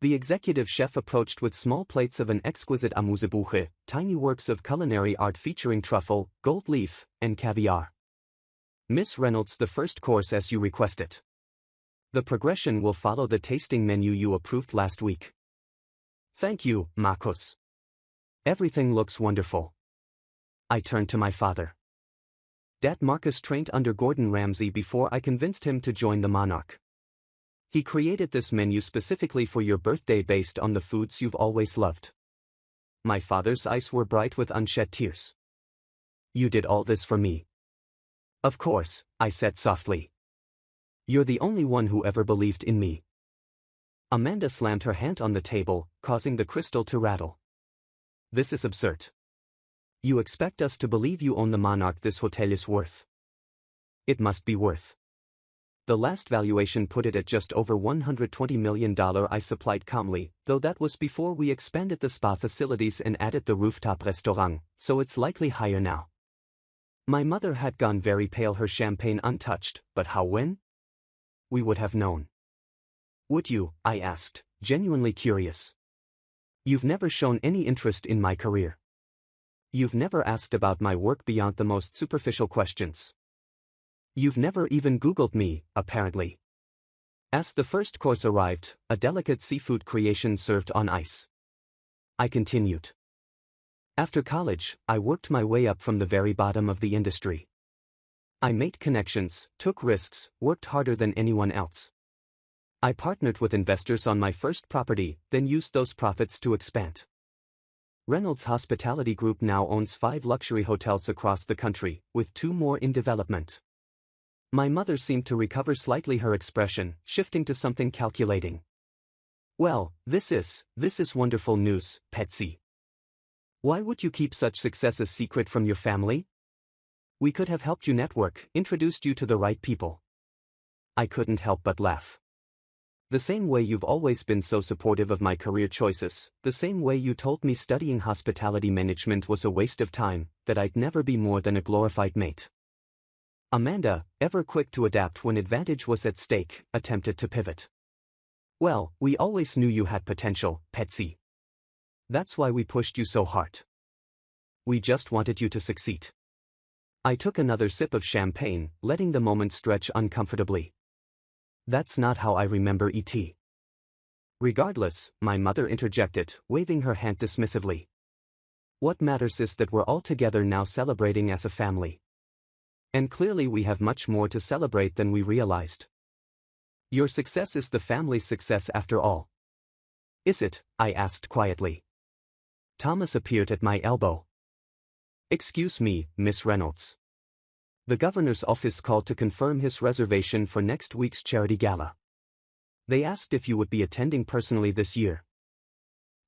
The executive chef approached with small plates of an exquisite Amüsebuche, tiny works of culinary art featuring truffle, gold leaf, and caviar. Miss Reynolds, the first course as you requested. The progression will follow the tasting menu you approved last week. Thank you, Marcus. Everything looks wonderful. I turned to my father. Dad, Marcus trained under Gordon Ramsay before I convinced him to join the Monarch. He created this menu specifically for your birthday based on the foods you've always loved. My father's eyes were bright with unshed tears. You did all this for me. Of course, I said softly. You're the only one who ever believed in me. Amanda slammed her hand on the table, causing the crystal to rattle. This is absurd. You expect us to believe you own the Monarch this hotel is worth. It must be worth. The last valuation put it at just over $120 million, I supplied calmly, though that was before we expanded the spa facilities and added the rooftop restaurant, so it's likely higher now. My mother had gone very pale, her champagne untouched, but how, when? We would have known. Would you? I asked, genuinely curious. You've never shown any interest in my career. You've never asked about my work beyond the most superficial questions. You've never even Googled me, apparently. As the first course arrived, a delicate seafood creation served on ice. I continued. After college, I worked my way up from the very bottom of the industry. I made connections, took risks, worked harder than anyone else. I partnered with investors on my first property, then used those profits to expand. Reynolds Hospitality Group now owns 5 luxury hotels across the country, with 2 more in development. My mother seemed to recover slightly, her expression shifting to something calculating. Well, this is wonderful news, Petsy. Why would you keep such success a secret from your family? We could have helped you network, introduced you to the right people. I couldn't help but laugh. The same way you've always been so supportive of my career choices, the same way you told me studying hospitality management was a waste of time, that I'd never be more than a glorified mate. Amanda, ever quick to adapt when advantage was at stake, attempted to pivot. Well, we always knew you had potential, Petsy. That's why we pushed you so hard. We just wanted you to succeed. I took another sip of champagne, letting the moment stretch uncomfortably. That's not how I remember it. Regardless, my mother interjected, waving her hand dismissively. What matters is that we're all together now, celebrating as a family. And clearly we have much more to celebrate than we realized. Your success is the family's success after all. Is it? I asked quietly. Thomas appeared at my elbow. Excuse me, Miss Reynolds. The governor's office called to confirm his reservation for next week's charity gala. They asked if you would be attending personally this year.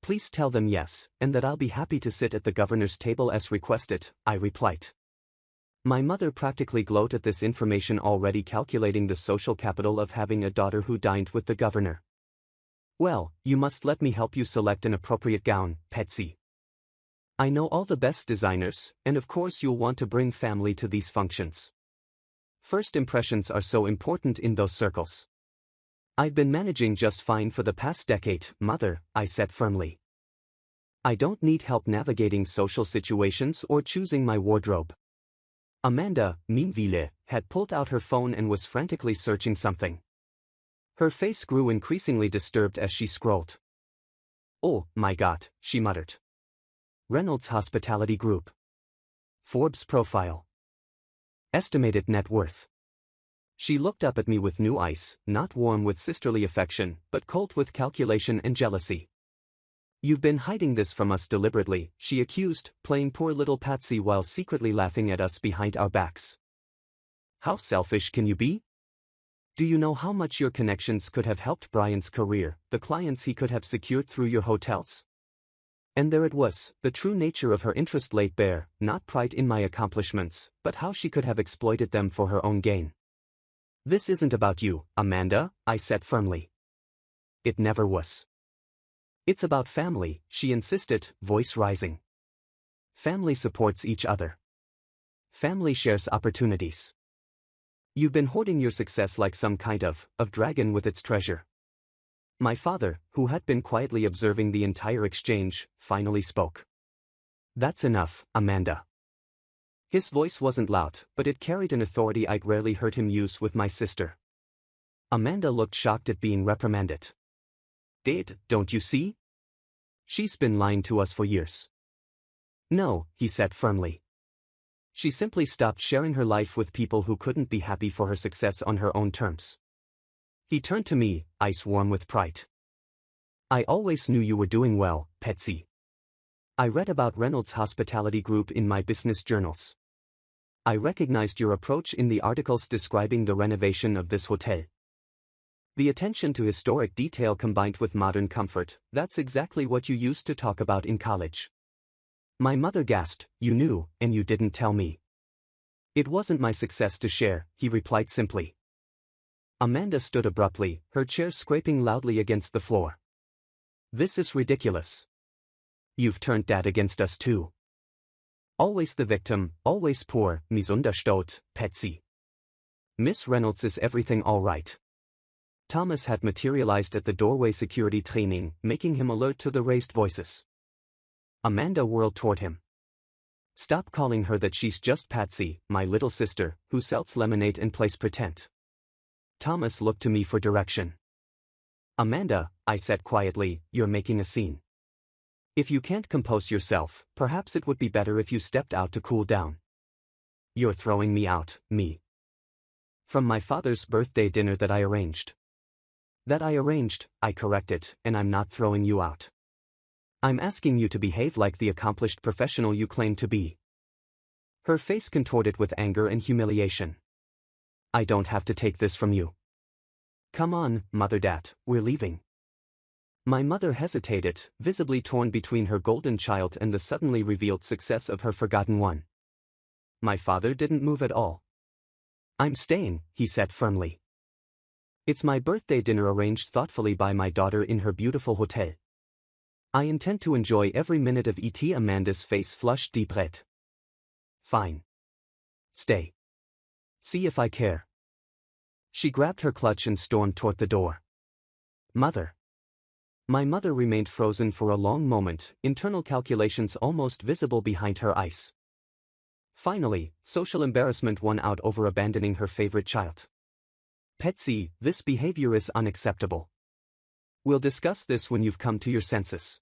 Please tell them yes, and that I'll be happy to sit at the governor's table as requested, I replied. My mother practically glowed at this information, already calculating the social capital of having a daughter who dined with the governor. Well, you must let me help you select an appropriate gown, Petsy. I know all the best designers, and of course you'll want to bring family to these functions. First impressions are so important in those circles. I've been managing just fine for the past decade, Mother, I said firmly. I don't need help navigating social situations or choosing my wardrobe. Amanda, meanwhile, had pulled out her phone and was frantically searching something. Her face grew increasingly disturbed as she scrolled. Oh, my God, she muttered. Reynolds Hospitality Group. Forbes profile. Estimated net worth. She looked up at me with new eyes, not warm with sisterly affection, but cold with calculation and jealousy. You've been hiding this from us deliberately, she accused, playing poor little Patsy while secretly laughing at us behind our backs. How selfish can you be? Do you know how much your connections could have helped Brian's career, the clients he could have secured through your hotels? And there it was, the true nature of her interest laid bare, not pride in my accomplishments, but how she could have exploited them for her own gain. This isn't about you, Amanda, I said firmly. It never was. It's about family, she insisted, voice rising. Family supports each other. Family shares opportunities. You've been hoarding your success like some kind of dragon with its treasure. My father, who had been quietly observing the entire exchange, finally spoke. That's enough, Amanda. His voice wasn't loud, but it carried an authority I'd rarely heard him use with my sister. Amanda looked shocked at being reprimanded. Dad, don't you see? She's been lying to us for years. No, he said firmly. She simply stopped sharing her life with people who couldn't be happy for her success on her own terms. He turned to me, eyes warm with pride. I always knew you were doing well, Patsy. I read about Reynolds Hospitality Group in my business journals. I recognized your approach in the articles describing the renovation of this hotel. The attention to historic detail combined with modern comfort, that's exactly what you used to talk about in college. My mother gasped, you knew, and you didn't tell me. It wasn't my success to share, he replied simply. Amanda stood abruptly, her chair scraping loudly against the floor. This is ridiculous. You've turned Dad against us too. Always the victim, always poor, misunderstood, Patsy. Miss Reynolds, is everything all right? Thomas had materialized at the doorway security training, making him alert to the raised voices. Amanda whirled toward him. Stop calling her that, she's just Patsy, my little sister, who sells lemonade and plays pretend. Thomas looked to me for direction. Amanda, I said quietly, you're making a scene. If you can't compose yourself, perhaps it would be better if you stepped out to cool down. You're throwing me out, me. From my father's birthday dinner that I arranged. That I arranged, I corrected, and I'm not throwing you out. I'm asking you to behave like the accomplished professional you claim to be. Her face contorted with anger and humiliation. I don't have to take this from you. Come on, Mother Dad, we're leaving. My mother hesitated, visibly torn between her golden child and the suddenly revealed success of her forgotten one. My father didn't move at all. I'm staying, he said firmly. It's my birthday dinner arranged thoughtfully by my daughter in her beautiful hotel. I intend to enjoy every minute of it. Amanda's face flushed deep red. Fine. Stay. See if I care. She grabbed her clutch and stormed toward the door. Mother. My mother remained frozen for a long moment, internal calculations almost visible behind her eyes. Finally, social embarrassment won out over abandoning her favorite child. Patsy, this behavior is unacceptable. We'll discuss this when you've come to your senses.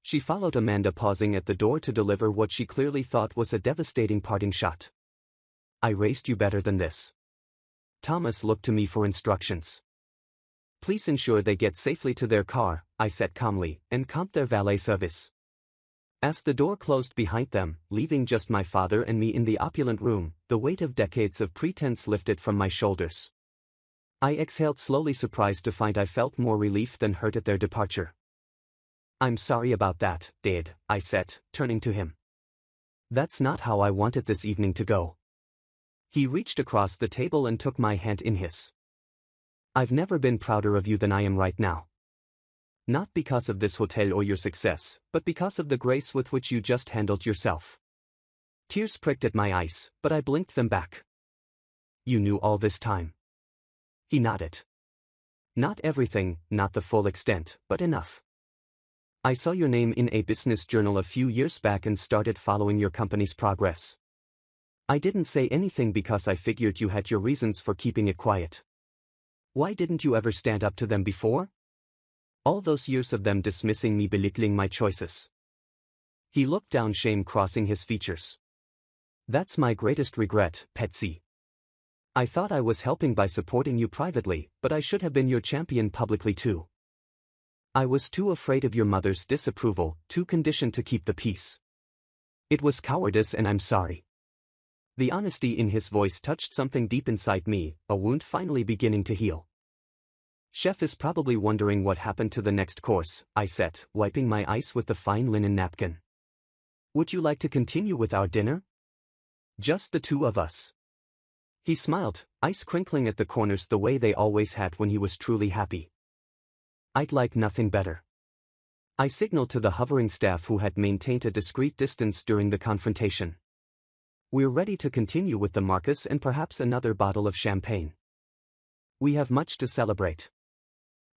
She followed Amanda, pausing at the door to deliver what she clearly thought was a devastating parting shot. I raised you better than this. Thomas looked to me for instructions. Please ensure they get safely to their car, I said calmly, and comped their valet service. As the door closed behind them, leaving just my father and me in the opulent room, the weight of decades of pretense lifted from my shoulders. I exhaled slowly, surprised to find I felt more relief than hurt at their departure. I'm sorry about that, Dad, I said, turning to him. That's not how I wanted this evening to go. He reached across the table and took my hand in his. I've never been prouder of you than I am right now. Not because of this hotel or your success, but because of the grace with which you just handled yourself. Tears pricked at my eyes, but I blinked them back. You knew all this time. He nodded. Not everything, not the full extent, but enough. I saw your name in a business journal a few years back and started following your company's progress. I didn't say anything because I figured you had your reasons for keeping it quiet. Why didn't you ever stand up to them before? All those years of them dismissing me, belittling my choices. He looked down, shame crossing his features. That's my greatest regret, Patsy. I thought I was helping by supporting you privately, but I should have been your champion publicly too. I was too afraid of your mother's disapproval, too conditioned to keep the peace. It was cowardice, and I'm sorry. The honesty in his voice touched something deep inside me, a wound finally beginning to heal. Chef is probably wondering what happened to the next course, I said, wiping my eyes with the fine linen napkin. Would you like to continue with our dinner? Just the two of us. He smiled, eyes crinkling at the corners the way they always had when he was truly happy. I'd like nothing better. I signaled to the hovering staff who had maintained a discreet distance during the confrontation. We're ready to continue with the Marcus and perhaps another bottle of champagne. We have much to celebrate.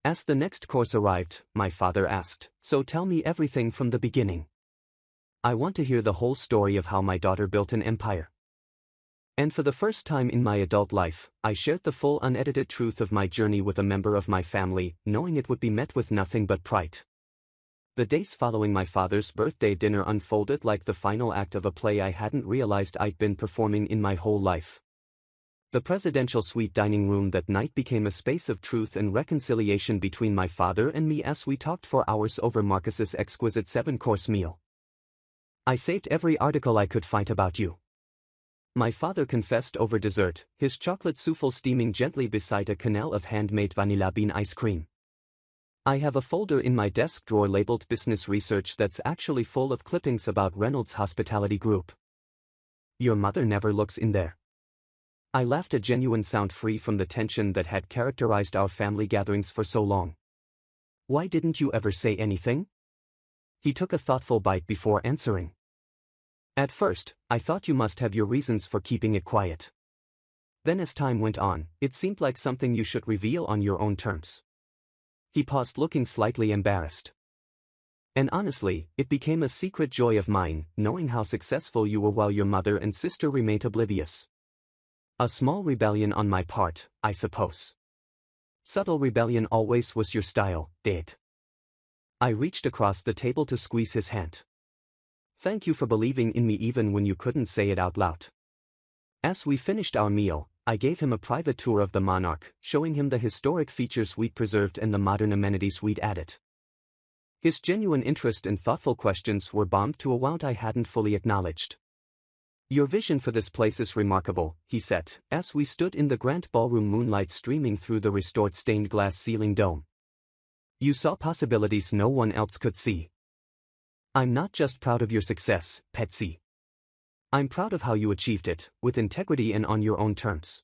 As the next course arrived, my father asked, so tell me everything from the beginning. I want to hear the whole story of how my daughter built an empire. And for the first time in my adult life, I shared the full unedited truth of my journey with a member of my family, knowing it would be met with nothing but pride. The days following my father's birthday dinner unfolded like the final act of a play I hadn't realized I'd been performing in my whole life. The presidential suite dining room that night became a space of truth and reconciliation between my father and me as we talked for hours over Marcus's exquisite 7-course meal. I saved every article I could find about you. My father confessed over dessert, his chocolate souffle steaming gently beside a canal of handmade vanilla bean ice cream. I have a folder in my desk drawer labeled Business Research that's actually full of clippings about Reynolds Hospitality Group. Your mother never looks in there. I laughed, a genuine sound free from the tension that had characterized our family gatherings for so long. Why didn't you ever say anything? He took a thoughtful bite before answering. At first, I thought you must have your reasons for keeping it quiet. Then as time went on, it seemed like something you should reveal on your own terms. He paused, looking slightly embarrassed. And honestly, it became a secret joy of mine, knowing how successful you were while your mother and sister remained oblivious. A small rebellion on my part, I suppose. Subtle rebellion always was your style, Dad. I reached across the table to squeeze his hand. Thank you for believing in me even when you couldn't say it out loud. As we finished our meal, I gave him a private tour of the Monarch, showing him the historic features we'd preserved and the modern amenities we'd added. His genuine interest and thoughtful questions were balm to a wound I hadn't fully acknowledged. Your vision for this place is remarkable, he said, as we stood in the grand ballroom, moonlight streaming through the restored stained glass ceiling dome. You saw possibilities no one else could see. I'm not just proud of your success, Patsy. I'm proud of how you achieved it, with integrity and on your own terms.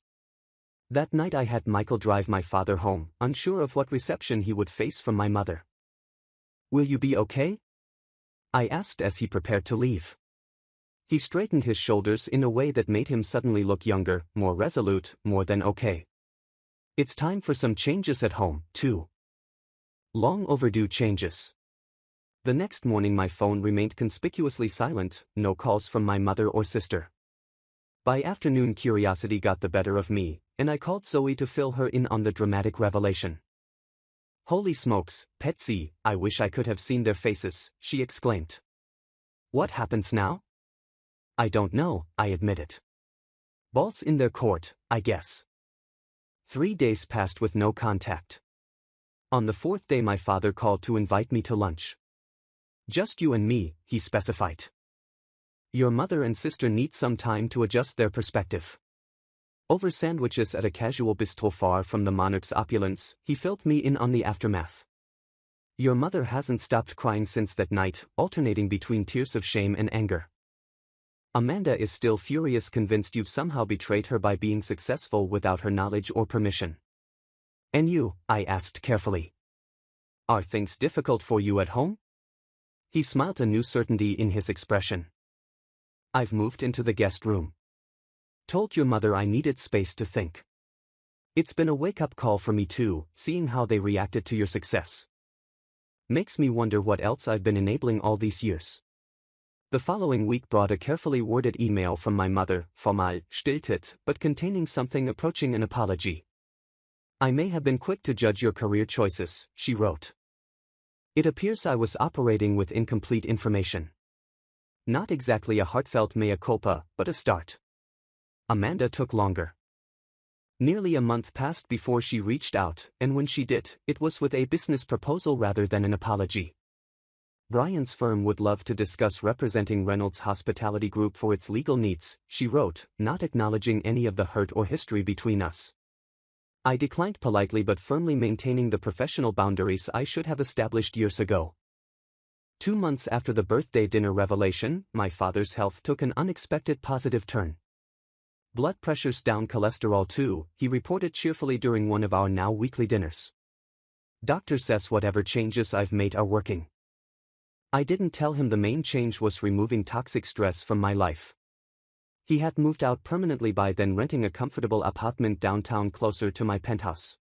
That night I had Michael drive my father home, unsure of what reception he would face from my mother. Will you be okay? I asked as he prepared to leave. He straightened his shoulders in a way that made him suddenly look younger, more resolute, more than okay. It's time for some changes at home, too. Long overdue changes. The next morning my phone remained conspicuously silent, no calls from my mother or sister. By afternoon curiosity got the better of me, and I called Zoe to fill her in on the dramatic revelation. Holy smokes, Patsy, I wish I could have seen their faces, she exclaimed. What happens now? I don't know, I admitted. Ball's in their court, I guess. 3 days passed with no contact. On the 4th day my father called to invite me to lunch. Just you and me, he specified. Your mother and sister need some time to adjust their perspective. Over sandwiches at a casual bistro far from the Monarch's opulence, he filled me in on the aftermath. Your mother hasn't stopped crying since that night, alternating between tears of shame and anger. Amanda is still furious, convinced you've somehow betrayed her by being successful without her knowledge or permission. And you, I asked carefully. Are things difficult for you at home? He smiled, a new certainty in his expression. I've moved into the guest room. Told your mother I needed space to think. It's been a wake-up call for me too, seeing how they reacted to your success. Makes me wonder what else I've been enabling all these years. The following week brought a carefully worded email from my mother, formal, stiltet, but containing something approaching an apology. I may have been quick to judge your career choices, she wrote. It appears I was operating with incomplete information. Not exactly a heartfelt mea culpa, but a start. Amanda took longer. Nearly a month passed before she reached out, and when she did, it was with a business proposal rather than an apology. Brian's firm would love to discuss representing Reynolds Hospitality Group for its legal needs, she wrote, not acknowledging any of the hurt or history between us. I declined politely but firmly, maintaining the professional boundaries I should have established years ago. 2 months after the birthday dinner revelation, my father's health took an unexpected positive turn. Blood pressure's down, cholesterol too, he reported cheerfully during one of our now weekly dinners. Doctor says whatever changes I've made are working. I didn't tell him the main change was removing toxic stress from my life. He had moved out permanently by then, renting a comfortable apartment downtown closer to my penthouse.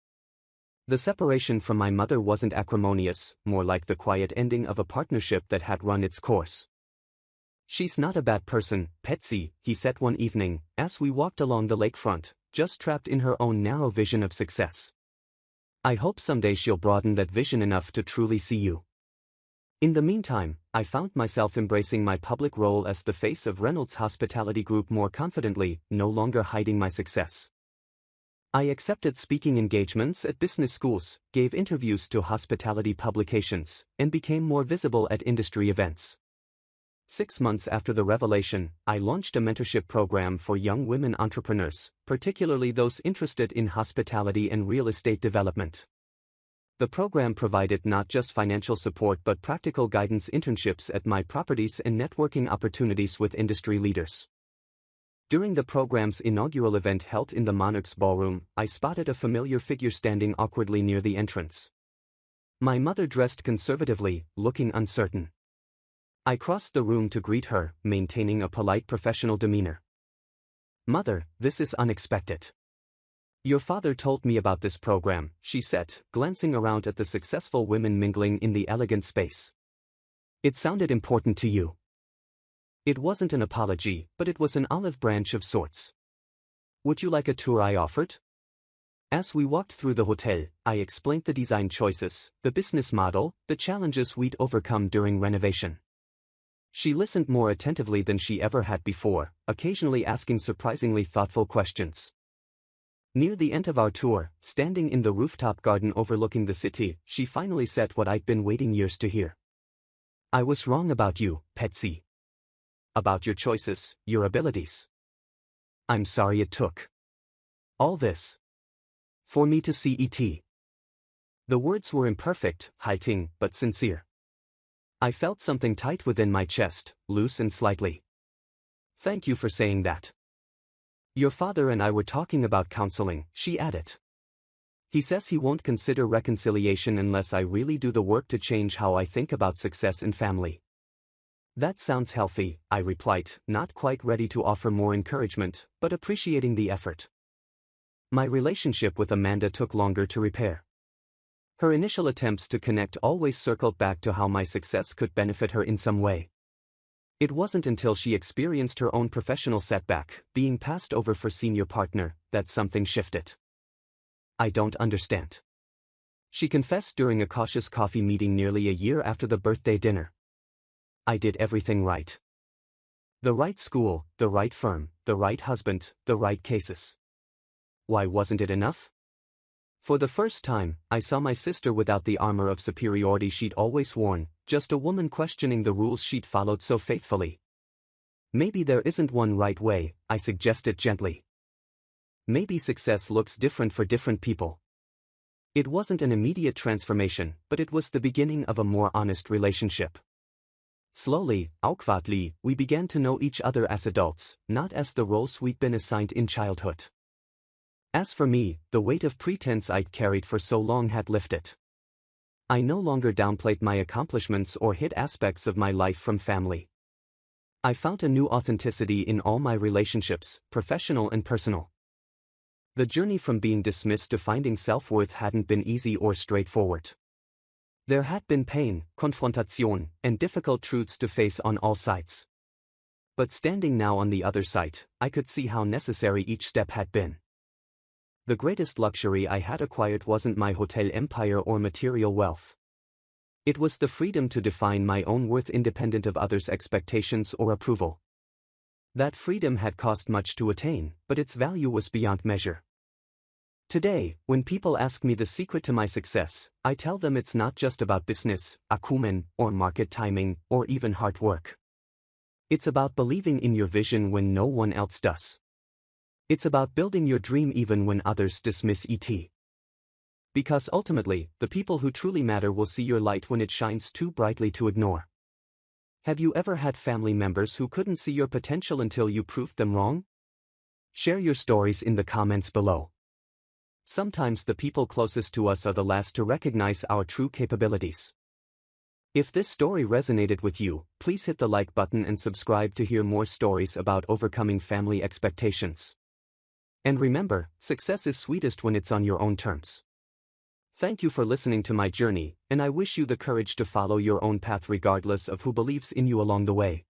The separation from my mother wasn't acrimonious, more like the quiet ending of a partnership that had run its course. "She's not a bad person, Patsy," he said one evening, as we walked along the lakefront, just trapped in her own narrow vision of success. "I hope someday she'll broaden that vision enough to truly see you." In the meantime, I found myself embracing my public role as the face of Reynolds Hospitality Group more confidently, no longer hiding my success. I accepted speaking engagements at business schools, gave interviews to hospitality publications, and became more visible at industry events. 6 months after the revelation, I launched a mentorship program for young women entrepreneurs, particularly those interested in hospitality and real estate development. The program provided not just financial support but practical guidance, internships at my properties, and networking opportunities with industry leaders. During the program's inaugural event held in the Monarch's Ballroom, I spotted a familiar figure standing awkwardly near the entrance. My mother, dressed conservatively, looking uncertain. I crossed the room to greet her, maintaining a polite professional demeanor. "Mother, this is unexpected. Your father told me about this program," she said, glancing around at the successful women mingling in the elegant space. "It sounded important to you." It wasn't an apology, but it was an olive branch of sorts. "Would you like a tour?" I offered. As we walked through the hotel, I explained the design choices, the business model, the challenges we'd overcome during renovation. She listened more attentively than she ever had before, occasionally asking surprisingly thoughtful questions. Near the end of our tour, standing in the rooftop garden overlooking the city, she finally said what I'd been waiting years to hear. "I was wrong about you, Patsy. About your choices, your abilities. I'm sorry it took all this for me to see it." The words were imperfect, halting, but sincere. I felt something tight within my chest, loose and slightly. "Thank you for saying that. Your father and I were talking about counseling," she added. "He says he won't consider reconciliation unless I really do the work to change how I think about success and family." "That sounds healthy," I replied, not quite ready to offer more encouragement, but appreciating the effort. My relationship with Amanda took longer to repair. Her initial attempts to connect always circled back to how my success could benefit her in some way. It wasn't until she experienced her own professional setback, being passed over for senior partner, that something shifted. "I don't understand," she confessed during a cautious coffee meeting nearly a year after the birthday dinner. "I did everything right. The right school, the right firm, the right husband, the right cases. Why wasn't it enough?" For the first time, I saw my sister without the armor of superiority she'd always worn, just a woman questioning the rules she'd followed so faithfully. "Maybe there isn't one right way," I suggested gently. "Maybe success looks different for different people." It wasn't an immediate transformation, but it was the beginning of a more honest relationship. Slowly, awkwardly, we began to know each other as adults, not as the roles we'd been assigned in childhood. As for me, the weight of pretense I'd carried for so long had lifted. I no longer downplayed my accomplishments or hid aspects of my life from family. I found a new authenticity in all my relationships, professional and personal. The journey from being dismissed to finding self-worth hadn't been easy or straightforward. There had been pain, confrontation, and difficult truths to face on all sides. But standing now on the other side, I could see how necessary each step had been. The greatest luxury I had acquired wasn't my hotel empire or material wealth. It was the freedom to define my own worth independent of others' expectations or approval. That freedom had cost much to attain, but its value was beyond measure. Today, when people ask me the secret to my success, I tell them it's not just about business, acumen, or market timing, or even hard work. It's about believing in your vision when no one else does. It's about building your dream even when others dismiss it. Because ultimately, the people who truly matter will see your light when it shines too brightly to ignore. Have you ever had family members who couldn't see your potential until you proved them wrong? Share your stories in the comments below. Sometimes the people closest to us are the last to recognize our true capabilities. If this story resonated with you, please hit the like button and subscribe to hear more stories about overcoming family expectations. And remember, success is sweetest when it's on your own terms. Thank you for listening to my journey, and I wish you the courage to follow your own path regardless of who believes in you along the way.